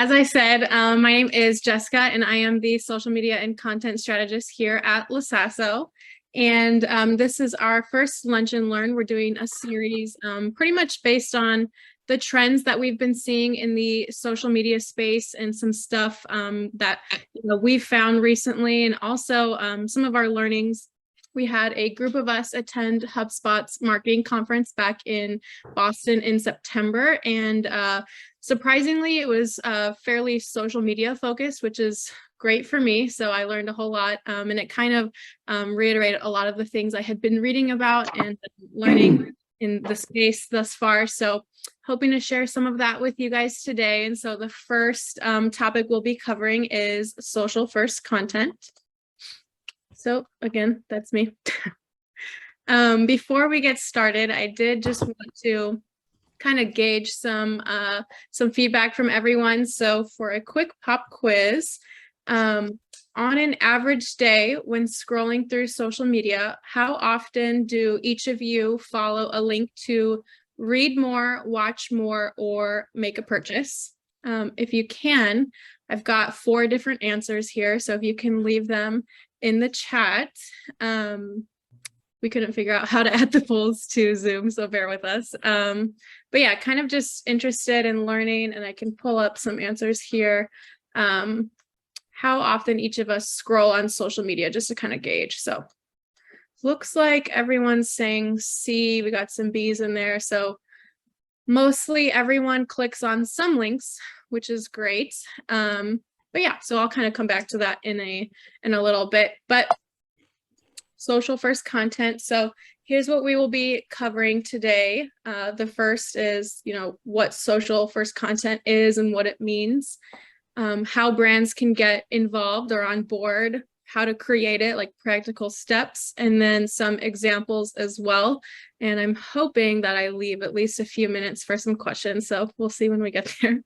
As I said, my name is Jessica, and I am the social media and content strategist here at LaSasso. And this is our first Lunch and Learn. We're doing a series pretty much based on the trends that we've been seeing in the social media space and some stuff that we've found recently, and also some of our learnings. We had a group of us attend HubSpot's marketing conference back in Boston in September, and surprisingly, it was fairly social media focused, which is great for me. So I learned a whole lot, and it kind of reiterated a lot of the things I had been reading about and learning in the space thus far. So hoping to share some of that with you guys today. And so the first topic we'll be covering is social first content. So again, that's me. Before we get started, I did just want to kind of gauge some feedback from everyone. So for a quick pop quiz, on an average day when scrolling through social media, how often do each of you follow a link to read more, watch more, or make a purchase? If you can, I've got 4 different answers here. So if you can leave them in the chat. We couldn't figure out how to add the polls to Zoom, so bear with us. But yeah, kind of just interested in learning, and I can pull up some answers here. How often each of us scroll on social media, just to kind of gauge. So looks like everyone's saying C. We got some B's in there. So mostly everyone clicks on some links, which is great. But yeah, so I'll kind of come back to that in a little bit. But social first content. So here's what we will be covering today. The first is, what social first content is and what it means, how brands can get involved or on board, how to create it, like practical steps, and then some examples as well. And I'm hoping that I leave at least a few minutes for some questions. So we'll see when we get there.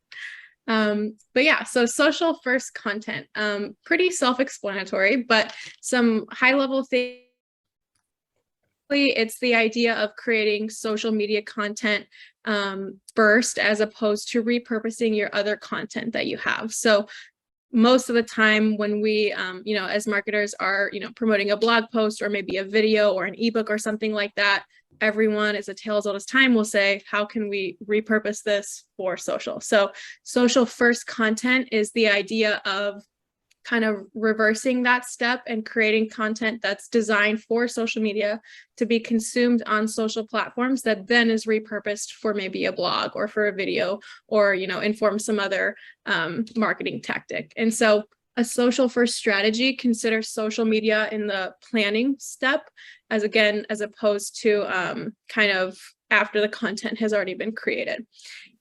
But yeah, so social first content, pretty self-explanatory, but some high-level things. It's the idea of creating social media content first, as opposed to repurposing your other content that you have. So most of the time when we, as marketers are, promoting a blog post or maybe a video or an ebook or something like that, everyone, as a tale as old as time, will say, how can we repurpose this for social? So social first content is the idea of kind of reversing that step and creating content that's designed for social media to be consumed on social platforms that then is repurposed for maybe a blog or for a video or, inform some other marketing tactic. And so a social first strategy considers social media in the planning step as opposed to kind of after the content has already been created.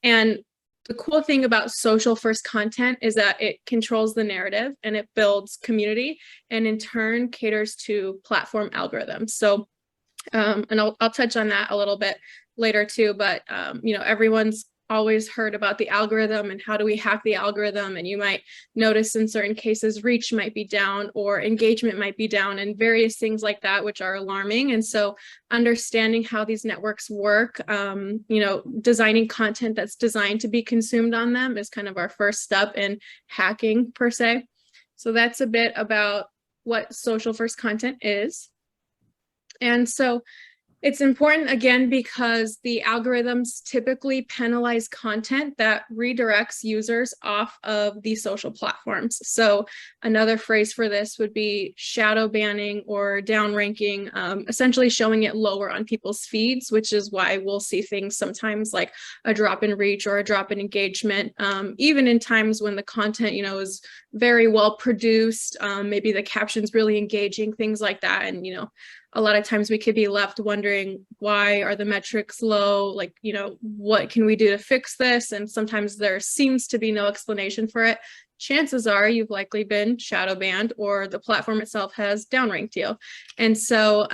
And the cool thing about social first content is that it controls the narrative and it builds community, and in turn caters to platform algorithms. So, and I'll touch on that a little bit later too, but everyone's always heard about the algorithm and how do we hack the algorithm, and you might notice in certain cases reach might be down or engagement might be down and various things like that, which are alarming. And so understanding how these networks work, designing content that's designed to be consumed on them is kind of our first step in hacking per se. So that's a bit about what social first content is. And so it's important, again, because the algorithms typically penalize content that redirects users off of the social platforms. So another phrase for this would be shadow banning or downranking, essentially showing it lower on people's feeds, which is why we'll see things sometimes like a drop in reach or a drop in engagement, even in times when the content, is very well produced, maybe the caption's really engaging, things like that. And, a lot of times we could be left wondering, why are the metrics low? Like, what can we do to fix this? And sometimes there seems to be no explanation for it. Chances are you've likely been shadow banned or the platform itself has downranked you. And so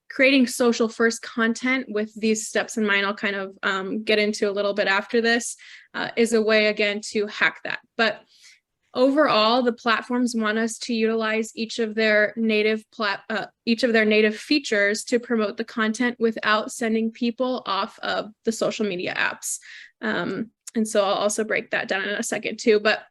creating social first content with these steps in mind, I'll kind of get into a little bit after this, is a way, again, to hack that. But overall, the platforms want us to utilize each of their native features to promote the content without sending people off of the social media apps. And so I'll also break that down in a second too. But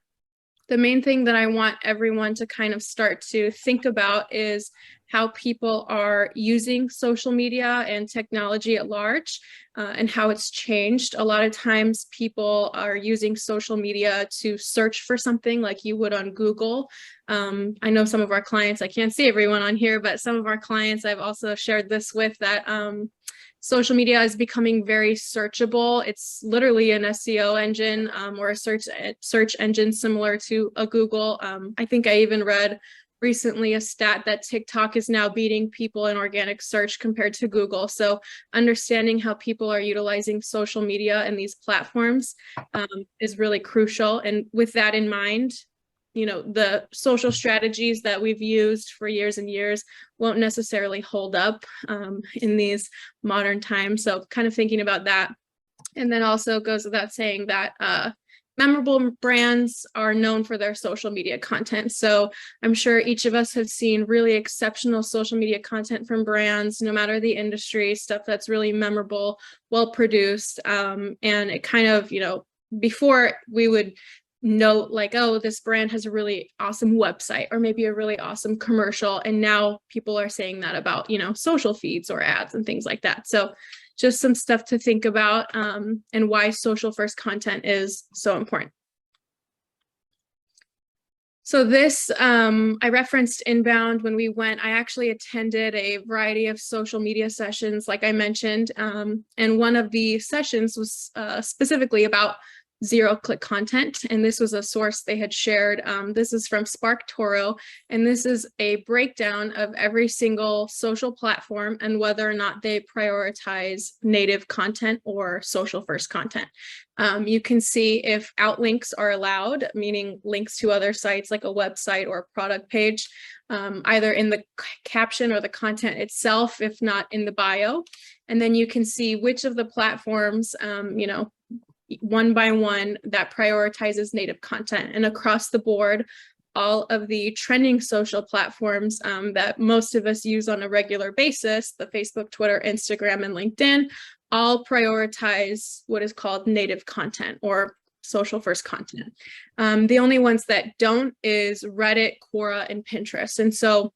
the main thing that I want everyone to kind of start to think about is how people are using social media and technology at large, and how it's changed. A lot of times people are using social media to search for something like you would on Google. I know some of our clients, I can't see everyone on here, but some of our clients I've also shared this with, that social media is becoming very searchable. It's literally an SEO engine, or a search engine similar to a Google. I think I even read recently a stat that TikTok is now beating people in organic search compared to Google. So understanding how people are utilizing social media and these platforms is really crucial. And with that in mind, the social strategies that we've used for years and years won't necessarily hold up in these modern times. So kind of thinking about that. And then also goes without saying that memorable brands are known for their social media content. So I'm sure each of us have seen really exceptional social media content from brands, no matter the industry, stuff that's really memorable, well produced. And it kind of, before we would note like, oh, this brand has a really awesome website or maybe a really awesome commercial. And now people are saying that about, social feeds or ads and things like that. So just some stuff to think about, and why social first content is so important. So this, I referenced Inbound when we went. I actually attended a variety of social media sessions, like I mentioned, and one of the sessions was specifically about zero-click content, and this was a source they had shared. This is from SparkToro, and this is a breakdown of every single social platform and whether or not they prioritize native content or social first content. You can see if outlinks are allowed, meaning links to other sites like a website or a product page, either in the caption or the content itself, if not in the bio. And then you can see which of the platforms, one by one, that prioritizes native content. And across the board, all of the trending social platforms that most of us use on a regular basis, the Facebook, Twitter, Instagram, and LinkedIn, all prioritize what is called native content or social first content. The only ones that don't is Reddit, Quora, and Pinterest. And so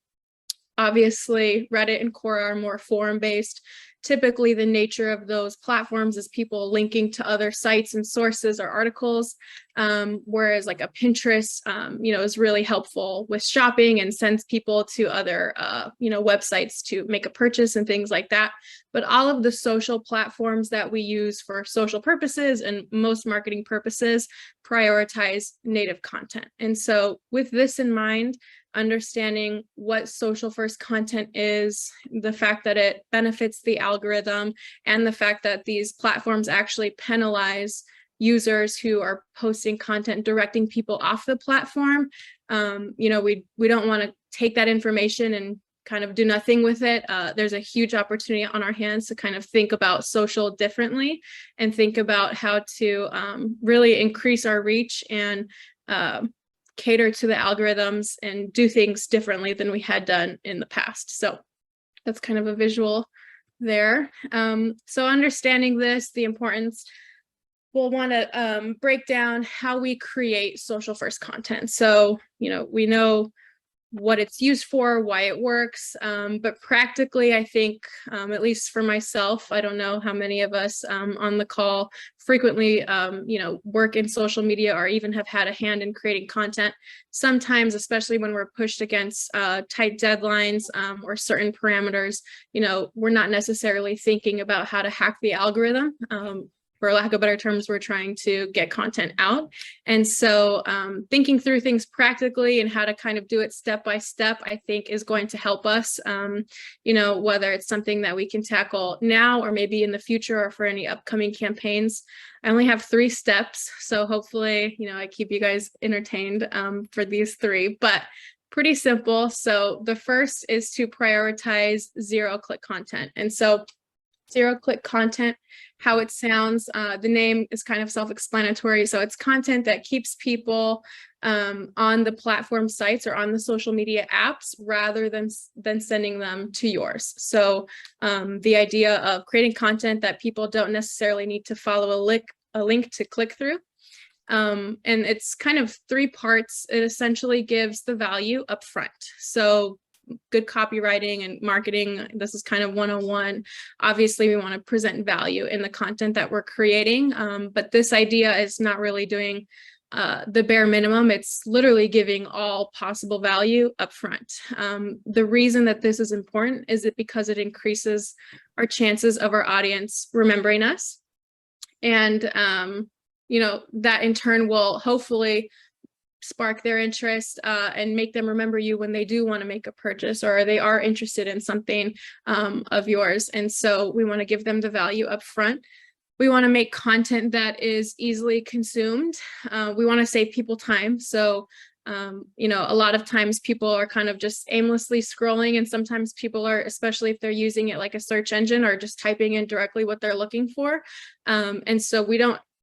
obviously Reddit and Quora are more forum-based. Typically, the nature of those platforms is people linking to other sites and sources or articles, whereas like a Pinterest, is really helpful with shopping and sends people to other, websites to make a purchase and things like that. But all of the social platforms that we use for social purposes and most marketing purposes prioritize native content. And so with this in mind, understanding what social first content is, the fact that it benefits the algorithm, and the fact that these platforms actually penalize users who are posting content directing people off the platform. We don't want to take that information and kind of do nothing with it. There's a huge opportunity on our hands to kind of think about social differently and think about how to really increase our reach and cater to the algorithms and do things differently than we had done in the past. So that's kind of a visual there. So understanding this, the importance, we'll want to break down how we create social first content. So, we know what it's used for, why it works, but practically, I think, at least for myself, I don't know how many of us on the call frequently, work in social media or even have had a hand in creating content. Sometimes, especially when we're pushed against tight deadlines or certain parameters, we're not necessarily thinking about how to hack the algorithm. For lack of better terms, we're trying to get content out. And so thinking through things practically and how to kind of do it step by step, I think is going to help us, whether it's something that we can tackle now or maybe in the future or for any upcoming campaigns. I only have 3 steps, so hopefully, I keep you guys entertained for these 3, but pretty simple. So the first is to prioritize zero-click content. And so zero-click content, how it sounds, the name is kind of self-explanatory. So it's content that keeps people on the platform sites or on the social media apps rather than sending them to yours. So the idea of creating content that people don't necessarily need to follow a link to click through. And it's kind of 3 parts. It essentially gives the value up front. So good copywriting and marketing, this is kind of 101. Obviously, we want to present value in the content that we're creating, but this idea is not really doing the bare minimum. It's literally giving all possible value up front. The reason that this is important is because it increases our chances of our audience remembering us. And, that in turn will hopefully spark their interest and make them remember you when they do want to make a purchase or they are interested in something of yours. And so we want to give them the value up front. We want to make content that is easily consumed. We want to save people time. So, a lot of times people are kind of just aimlessly scrolling, and sometimes people are, especially if they're using it like a search engine or just typing in directly what they're looking for. And so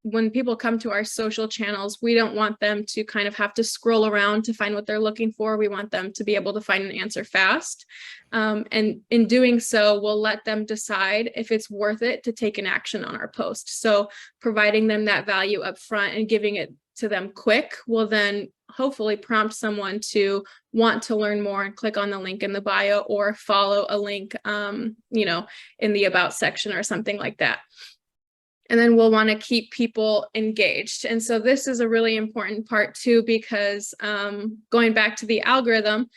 when people come to our social channels, we don't want them to kind of have to scroll around to find what they're looking for. We want them to be able to find an answer fast. And in doing so, we'll let them decide if it's worth it to take an action on our post. So providing them that value up front and giving it to them quick will then hopefully prompt someone to want to learn more and click on the link in the bio or follow a link, in the about section or something like that. And then we'll want to keep people engaged. And so this is a really important part too, because going back to the algorithm,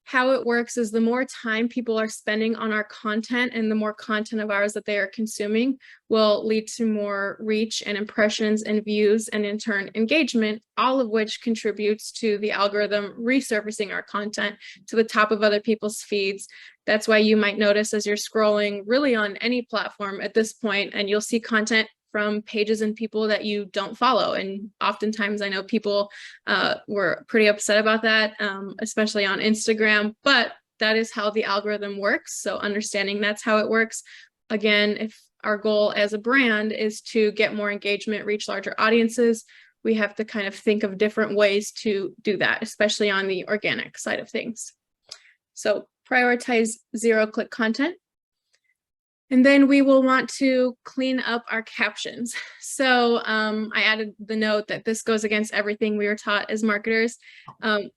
how it works is the more time people are spending on our content and the more content of ours that they are consuming will lead to more reach and impressions and views and in turn engagement, all of which contributes to the algorithm resurfacing our content to the top of other people's feeds. That's why you might notice as you're scrolling really on any platform at this point, and you'll see content from pages and people that you don't follow. And oftentimes I know people were pretty upset about that, especially on Instagram, but that is how the algorithm works. So understanding that's how it works. Again, if our goal as a brand is to get more engagement, reach larger audiences, we have to kind of think of different ways to do that, especially on the organic side of things. So prioritize zero-click content. And then we will want to clean up our captions. So I added the note that this goes against everything we were taught as marketers.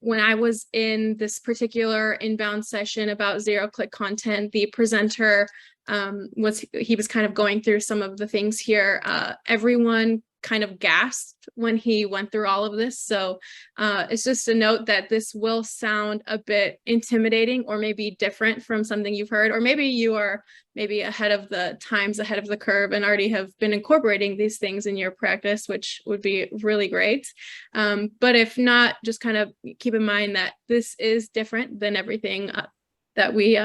When I was in this particular inbound session about zero-click content, the presenter was kind of going through some of the things here. Everyone kind of gasped when he went through all of this. So it's just a note that this will sound a bit intimidating or maybe different from something you've heard, or maybe you are ahead of the times, ahead of the curve, and already have been incorporating these things in your practice, which would be really great. But if not, just kind of keep in mind that this is different than everything that we,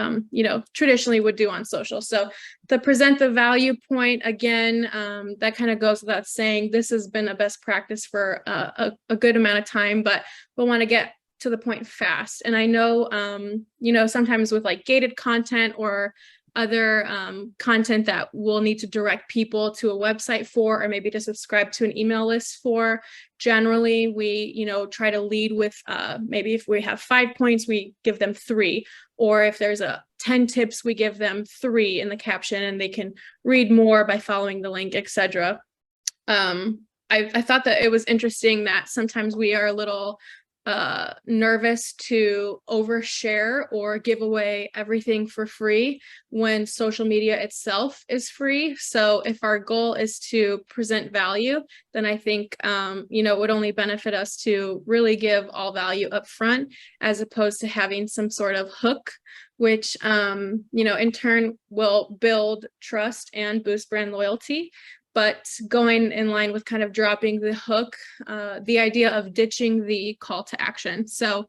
traditionally would do on social. So to present the value point, again, that kind of goes without saying, this has been a best practice for a good amount of time, but we'll want to get to the point fast. And I know, sometimes with like gated content or other content that we'll need to direct people to a website for, or maybe to subscribe to an email list for. Generally, we, try to lead with maybe if we have 5 points, we give them 3, or if there's 10 tips, we give them 3 in the caption, and they can read more by following the link, etc. I thought that it was interesting that sometimes we are a little nervous to overshare or give away everything for free when social media itself is free. So if our goal is to present value, then I think, it would only benefit us to really give all value up front, as opposed to having some sort of hook, which, in turn will build trust and boost brand loyalty. But going in line with kind of dropping the hook, the idea of ditching the call to action. So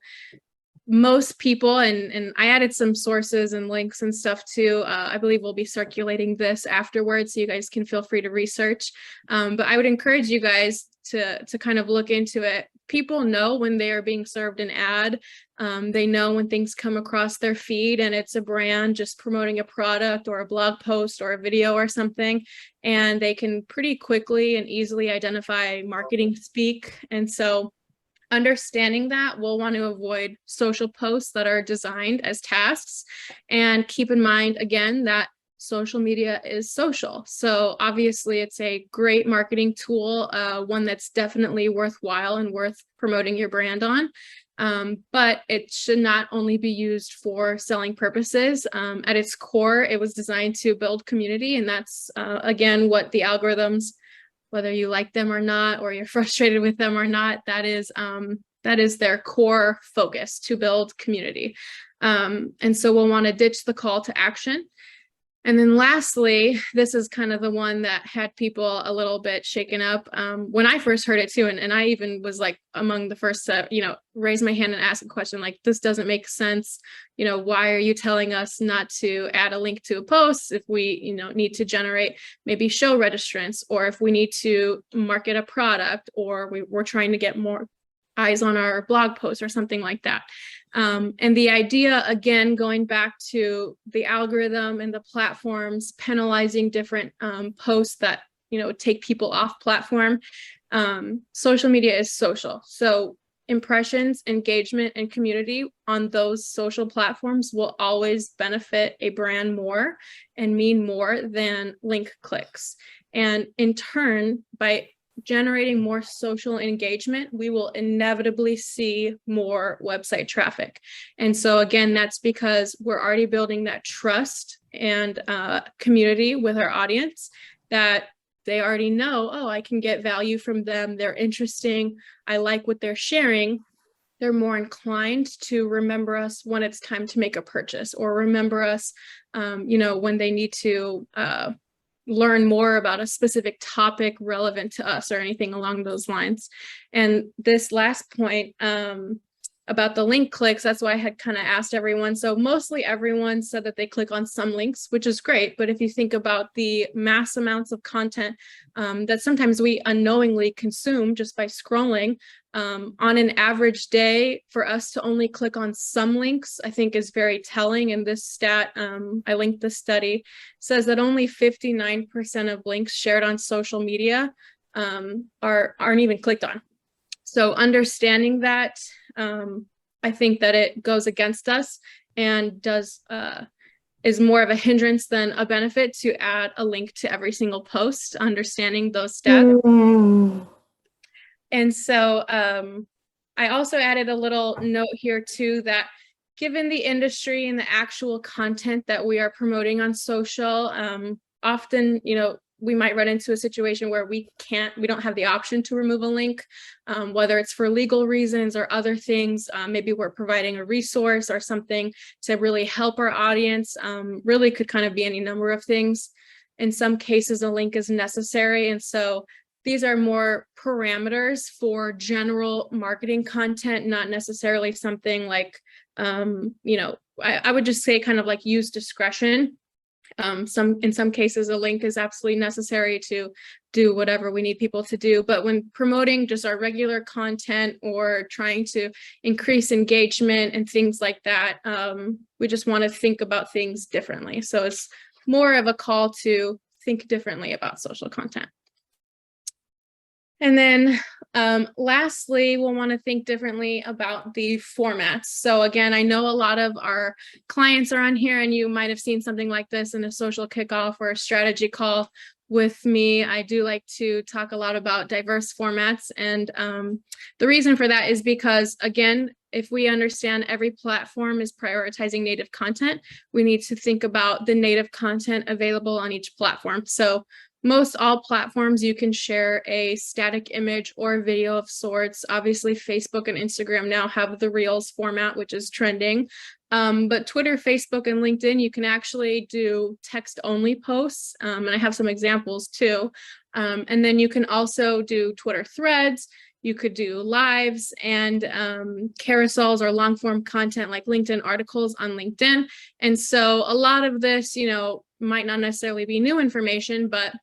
most people, and I added some sources and links and stuff too. I believe we'll be circulating this afterwards, so you guys can feel free to research. But I would encourage you guys to kind of look into it. People know when they are being served an ad. They know when things come across their feed and it's a brand just promoting a product or a blog post or a video or something, and they can pretty quickly and easily identify marketing speak. And so understanding that, we'll want to avoid social posts that are designed as tasks, and keep in mind again that social media is social. So obviously it's a great marketing tool, one that's definitely worthwhile and worth promoting your brand on. But it should not only be used for selling purposes. At its core, it was designed to build community. And that's, again, what the algorithms, whether you like them or not, or you're frustrated with them or not, that is their core focus, to build community. And so we'll want to ditch the call to action. And then lastly, this is kind of the one that had people a little bit shaken up when I first heard it too. And I even was like among the first to, raise my hand and ask a question like, this doesn't make sense. Why are you telling us not to add a link to a post if we, need to generate maybe show registrants, or if we need to market a product, or we're trying to get more eyes on our blog post or something like that. And the idea, again, going back to the algorithm and the platforms penalizing different posts that, take people off platform. Social media is social. So impressions, engagement, and community on those social platforms will always benefit a brand more and mean more than link clicks. And in turn, by generating more social engagement, we will inevitably see more website traffic. And so again, that's because we're already building that trust and community with our audience, that they already know, oh, I can get value from them. They're interesting. I like what they're sharing. They're more inclined to remember us when it's time to make a purchase, or remember us, when they need to learn more about a specific topic relevant to us, or anything along those lines. And this last point about the link clicks, that's why I had kind of asked everyone. So mostly everyone said that they click on some links, which is great. But if you think about the mass amounts of content that sometimes we unknowingly consume just by scrolling, on an average day, for us to only click on some links, I think is very telling. And this stat, I linked the study, says that only 59% of links shared on social media aren't even clicked on. So understanding that, I think that it goes against us and is more of a hindrance than a benefit to add a link to every single post, understanding those stats. And so I also added a little note here too, that given the industry and the actual content that we are promoting on social, often, we might run into a situation where we don't have the option to remove a link, whether it's for legal reasons or other things. Maybe we're providing a resource or something to really help our audience. Really could kind of be any number of things. In some cases, a link is necessary. And so these are more parameters for general marketing content, not necessarily something like, I would just say kind of like use discretion. In some cases, a link is absolutely necessary to do whatever we need people to do. But when promoting just our regular content or trying to increase engagement and things like that, we just want to think about things differently. So it's more of a call to think differently about social content. And then lastly, we'll want to think differently about the formats. So again, I know a lot of our clients are on here, and you might have seen something like this in a social kickoff or a strategy call with me. I do like to talk a lot about diverse formats. And the reason for that is because, again, if we understand every platform is prioritizing native content, we need to think about the native content available on each platform. So most all platforms, you can share a static image or video of sorts. Obviously, Facebook and Instagram now have the Reels format, which is trending. But Twitter, Facebook, and LinkedIn, you can actually do text-only posts. And I have some examples too. And then you can also do Twitter threads. You could do lives and carousels or long-form content like LinkedIn articles on LinkedIn. And so a lot of this, might not necessarily be new information, but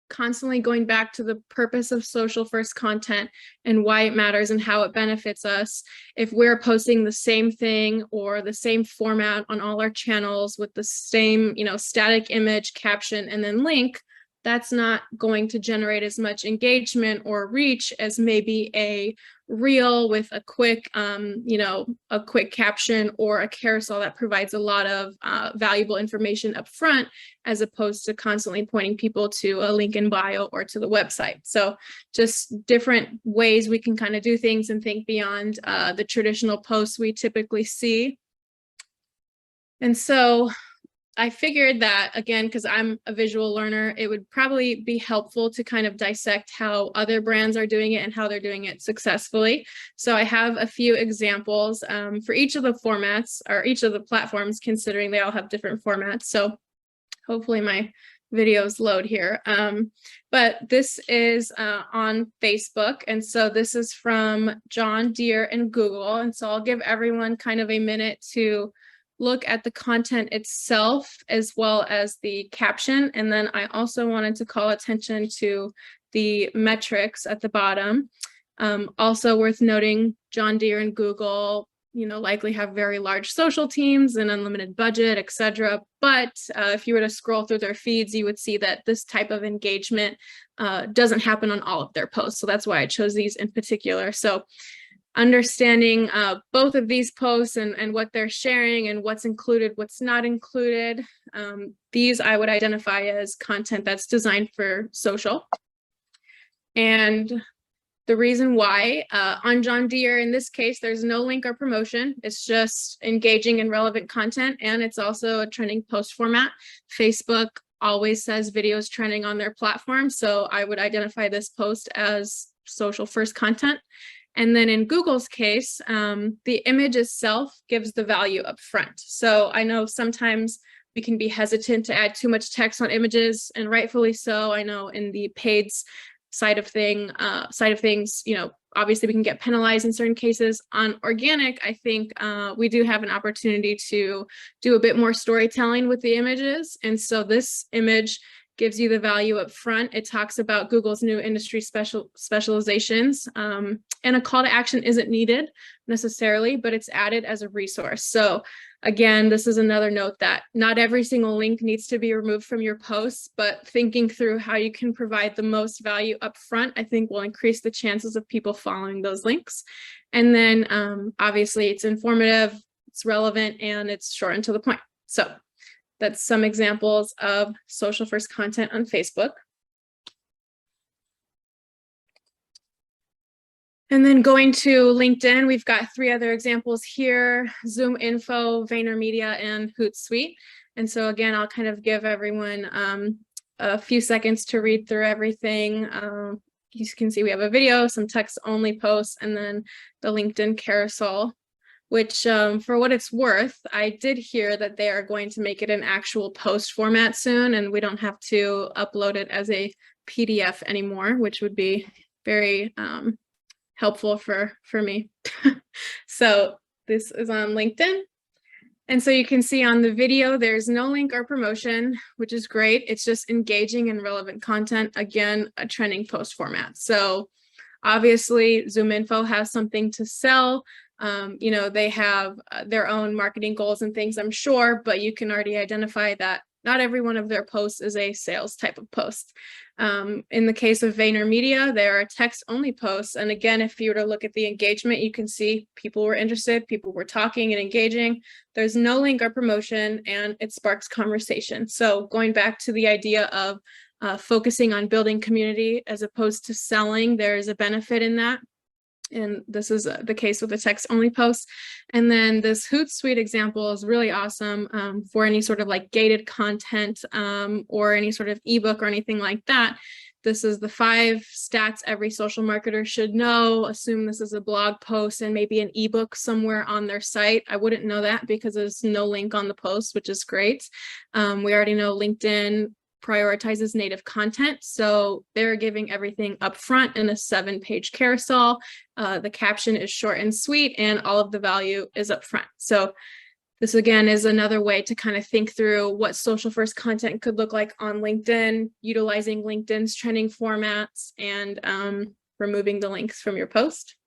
constantly going back to the purpose of social first content and why it matters and how it benefits us. If we're posting the same thing or the same format on all our channels with the same, static image, caption, and then link, that's not going to generate as much engagement or reach as maybe a reel with a quick, a quick caption or a carousel that provides a lot of valuable information up front, as opposed to constantly pointing people to a link in bio or to the website. So just different ways we can kind of do things and think beyond the traditional posts we typically see. And so I figured that, again, because I'm a visual learner, it would probably be helpful to kind of dissect how other brands are doing it and how they're doing it successfully. So I have a few examples for each of the formats, or each of the platforms, considering they all have different formats. So hopefully my videos load here. But this is on Facebook. And so this is from John Deere and Google. And so I'll give everyone kind of a minute to look at the content itself as well as the caption. And then I also wanted to call attention to the metrics at the bottom. Also worth noting, John Deere and Google, likely have very large social teams and unlimited budget, etc. But if you were to scroll through their feeds, you would see that this type of engagement doesn't happen on all of their posts. So that's why I chose these in particular. So understanding both of these posts and what they're sharing and what's included, what's not included. These I would identify as content that's designed for social. And the reason why on John Deere, in this case, there's no link or promotion. It's just engaging and relevant content. And it's also a trending post format. Facebook always says videos trending on their platform. So I would identify this post as social first content. And then in Google's case, the image itself gives the value up front. So I know sometimes we can be hesitant to add too much text on images, and rightfully so. I know in the paid side of things, obviously we can get penalized in certain cases. On organic, I think we do have an opportunity to do a bit more storytelling with the images. And so this image gives you the value up front. It talks about Google's new industry specializations, and a call to action isn't needed necessarily, but it's added as a resource. So again, this is another note that not every single link needs to be removed from your posts, but thinking through how you can provide the most value up front, I think will increase the chances of people following those links. And then obviously it's informative, it's relevant, and it's short and to the point. So that's some examples of social first content on Facebook. And then going to LinkedIn, we've got 3 other examples here: ZoomInfo, VaynerMedia, and Hootsuite. And so again, I'll kind of give everyone a few seconds to read through everything. You can see we have a video, some text only posts, and then the LinkedIn carousel, which for what it's worth, I did hear that they are going to make it an actual post format soon, and we don't have to upload it as a PDF anymore, which would be very helpful for me. So this is on LinkedIn. And so you can see on the video, there's no link or promotion, which is great. It's just engaging and relevant content. Again, a trending post format. So obviously ZoomInfo has something to sell. They have their own marketing goals and things, I'm sure, but you can already identify that not every one of their posts is a sales type of post. In the case of VaynerMedia, there are text-only posts. And again, if you were to look at the engagement, you can see people were interested, people were talking and engaging. There's no link or promotion, and it sparks conversation. So going back to the idea of focusing on building community as opposed to selling, there's a benefit in that. And this is the case with the text-only posts. And then this Hootsuite example is really awesome for any sort of like gated content or any sort of ebook or anything like that. This is the 5 stats every social marketer should know. Assume this is a blog post and maybe an ebook somewhere on their site. I wouldn't know that because there's no link on the post, which is great. We already know LinkedIn prioritizes native content, so they're giving everything up front in a 7-page carousel. The caption is short and sweet, and all of the value is up front. So this again is another way to kind of think through what social first content could look like on LinkedIn, utilizing LinkedIn's trending formats, and removing the links from your post.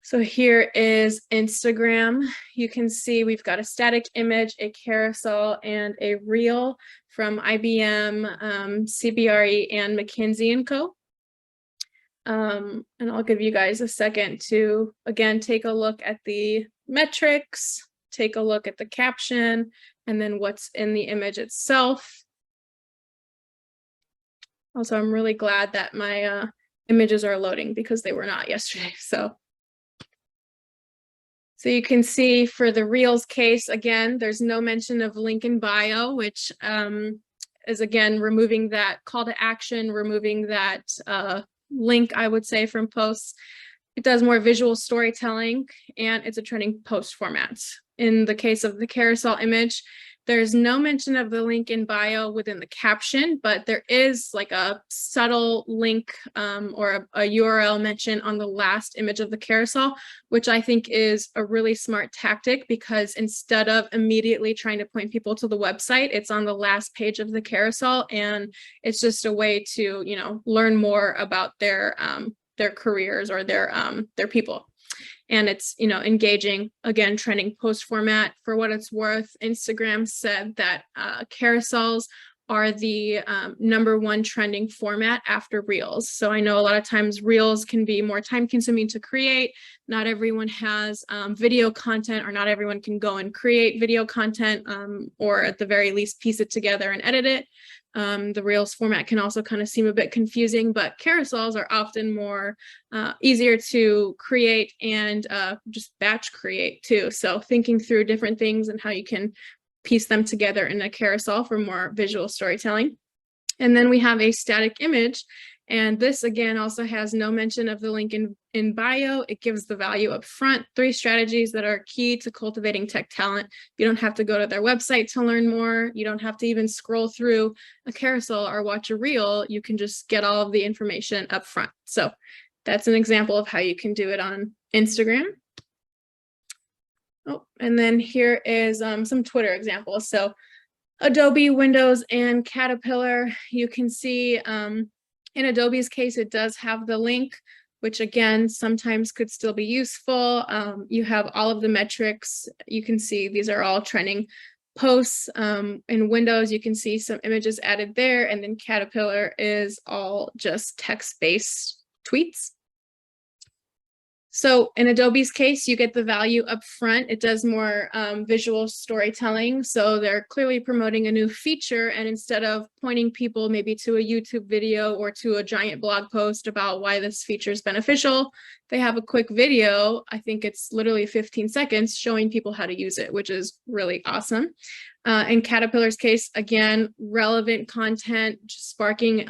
So here is Instagram. You can see we've got a static image, a carousel, and a reel from IBM, CBRE, and McKinsey & Co. And I'll give you guys a second to, again, take a look at the metrics, take a look at the caption, and then what's in the image itself. Also, I'm really glad that my images are loading because they were not yesterday. So you can see for the Reels case, again, there's no mention of link in bio, which is again removing that call to action, removing that link, I would say, from posts. It does more visual storytelling, and it's a trending post format. In the case of the carousel image, there's no mention of the link in bio within the caption, but there is like a subtle link or a URL mention on the last image of the carousel, which I think is a really smart tactic, because instead of immediately trying to point people to the website, it's on the last page of the carousel, and it's just a way to, you know, learn more about their careers or their people. And it's, you know, engaging, again, trending post format. For what it's worth, Instagram said that carousels are the #1 trending format after Reels. So I know a lot of times Reels can be more time consuming to create. Not everyone has video content, or not everyone can go and create video content, or at the very least piece it together and edit it. The Reels format can also kind of seem a bit confusing, but carousels are often more easier to create and just batch create too. So thinking through different things and how you can piece them together in a carousel for more visual storytelling. And then we have a static image. And this, again, also has no mention of the link in bio. It gives the value up front. 3 strategies that are key to cultivating tech talent. You don't have to go to their website to learn more. You don't have to even scroll through a carousel or watch a reel. You can just get all of the information up front. So that's an example of how you can do it on Instagram. Oh, and then here is some Twitter examples. So Adobe, Windows, and Caterpillar. You can see in Adobe's case, it does have the link, which again, sometimes could still be useful. You have all of the metrics. You can see these are all trending posts. In Windows, you can see some images added there, and then Caterpillar is all just text-based tweets. So in Adobe's case, you get the value up front. It does more visual storytelling. So they're clearly promoting a new feature. And instead of pointing people maybe to a YouTube video or to a giant blog post about why this feature is beneficial, they have a quick video. I think it's literally 15 seconds showing people how to use it, which is really awesome. In Caterpillar's case, again, relevant content, just sparking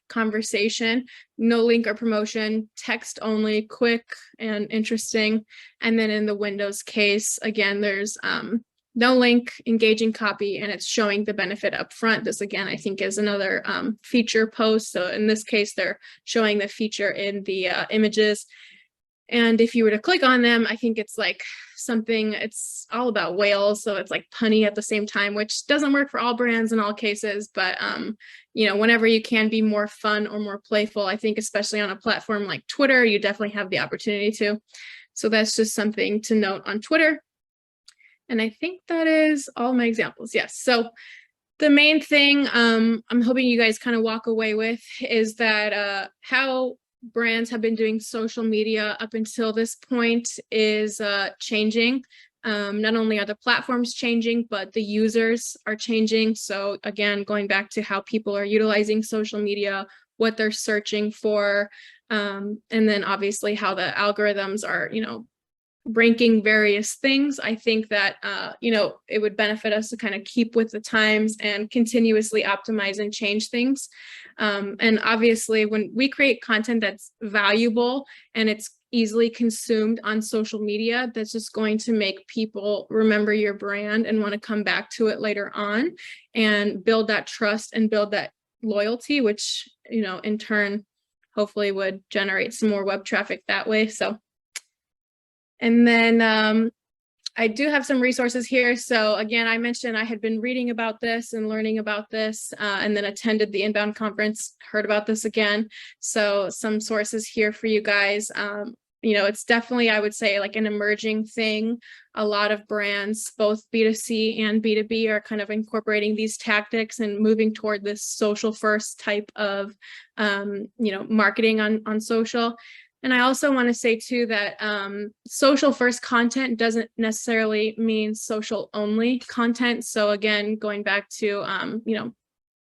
conversation, no link or promotion, text only, quick and interesting. And then in the Windows case, again, there's no link, engaging copy, and it's showing the benefit up front. This, again, I think is another feature post. So in this case, they're showing the feature in the images. And if you were to click on them, I think it's like something, it's all about whales. So it's like punny at the same time, which doesn't work for all brands in all cases. But, you know, whenever you can be more fun or more playful, I think especially on a platform like Twitter, you definitely have the opportunity to. So that's just something to note on Twitter. And I think that is all my examples. Yes. So the main thing I'm hoping you guys kind of walk away with is that how brands have been doing social media up until this point is changing. Not only are the platforms changing, but the users are changing. So again, going back to how people are utilizing social media, what they're searching for, and then obviously how the algorithms are, you know, ranking various things. I think that, you know, it would benefit us to kind of keep with the times and continuously optimize and change things. And obviously, when we create content that's valuable and it's easily consumed on social media, that's just going to make people remember your brand and want to come back to it later on and build that trust and build that loyalty, which, you know, in turn, hopefully would generate some more web traffic that way. So. And then I do have some resources here. So again, I mentioned I had been reading about this and learning about this, and then attended the Inbound conference, heard about this again. So some sources here for you guys. it's definitely, I would say, like an emerging thing. A lot of brands, both B2C and B2B, are kind of incorporating these tactics and moving toward this social first type of, marketing on social. And I also want to say too that social first content doesn't necessarily mean social only content. So again, going back to,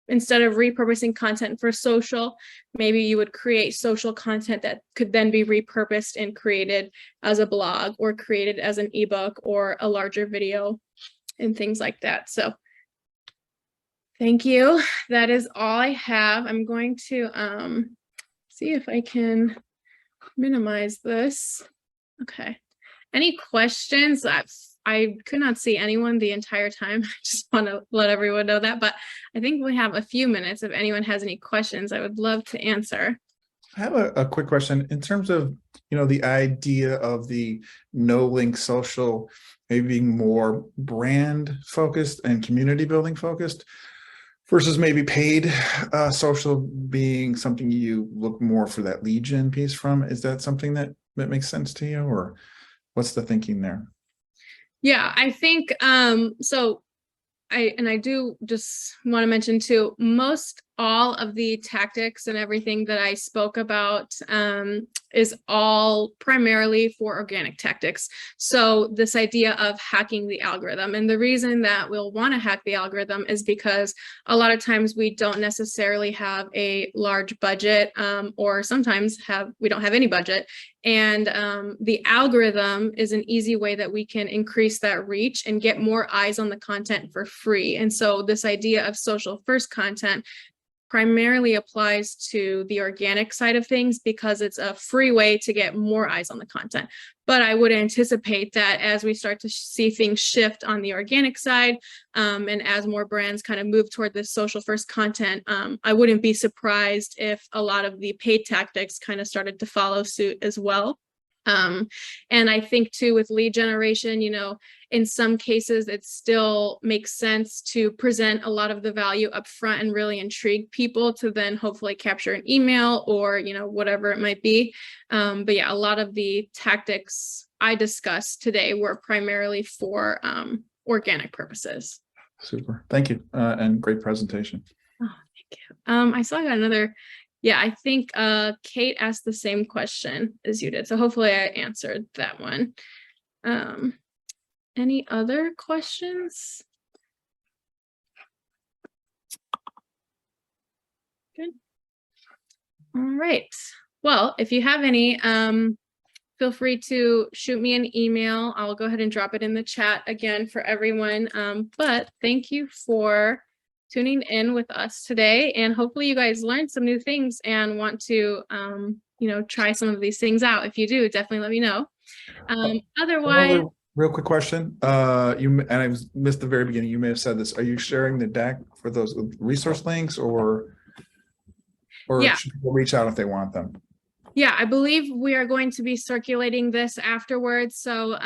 instead of repurposing content for social, maybe you would create social content that could then be repurposed and created as a blog or created as an ebook or a larger video and things like that. So thank you. That is all I have. I'm going to see if I can minimize this. Okay. Any questions? I could not see anyone the entire time. I just want to let everyone know that, but I think we have a few minutes. If anyone has any questions, I would love to answer. I have a quick question in terms of, the idea of the no link social maybe being more brand focused and community building focused versus maybe paid social being something you look more for that lead gen piece from. Is that something that makes sense to you, or what's the thinking there? Yeah, I think so I do just want to mention too, most all of the tactics and everything that I spoke about is all primarily for organic tactics. So this idea of hacking the algorithm, and the reason that we'll want to hack the algorithm is because a lot of times we don't necessarily have a large budget, or sometimes we don't have any budget. And the algorithm is an easy way that we can increase that reach and get more eyes on the content for free. And so this idea of social first content primarily applies to the organic side of things because it's a free way to get more eyes on the content. But I would anticipate that as we start to see things shift on the organic side, and as more brands kind of move toward this social first content, I wouldn't be surprised if a lot of the paid tactics kind of started to follow suit as well. And I think too, with lead generation, in some cases, it still makes sense to present a lot of the value up front and really intrigue people to then hopefully capture an email or, whatever it might be. But yeah, a lot of the tactics I discussed today were primarily for organic purposes. Super. Thank you. And great presentation. Oh, thank you. I saw another. Yeah, I think Kate asked the same question as you did. So hopefully I answered that one. Any other questions? Good. All right. Well, if you have any, feel free to shoot me an email. I'll go ahead and drop it in the chat again for everyone. But thank you for tuning in with us today, and hopefully you guys learned some new things and want to try some of these things out. If you do, definitely let me know. Otherwise, real quick question, and I missed the very beginning, you may have said this, are you sharing the deck for those resource links, or yeah, should people reach out if they want them? Yeah, I believe we are going to be circulating this afterwards. So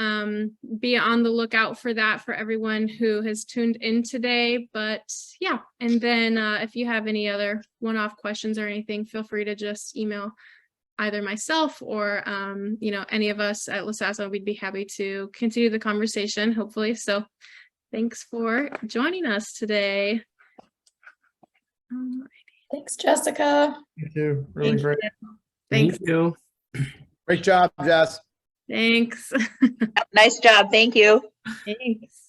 be on the lookout for that for everyone who has tuned in today. But yeah, and then if you have any other one-off questions or anything, feel free to just email either myself or any of us at Lasasa. We'd be happy to continue the conversation, hopefully. So thanks for joining us today. Thanks, Jessica. Thank you. Really great. Thanks. Thank you. Great job, Jess. Thanks. Nice job. Thank you. Thanks.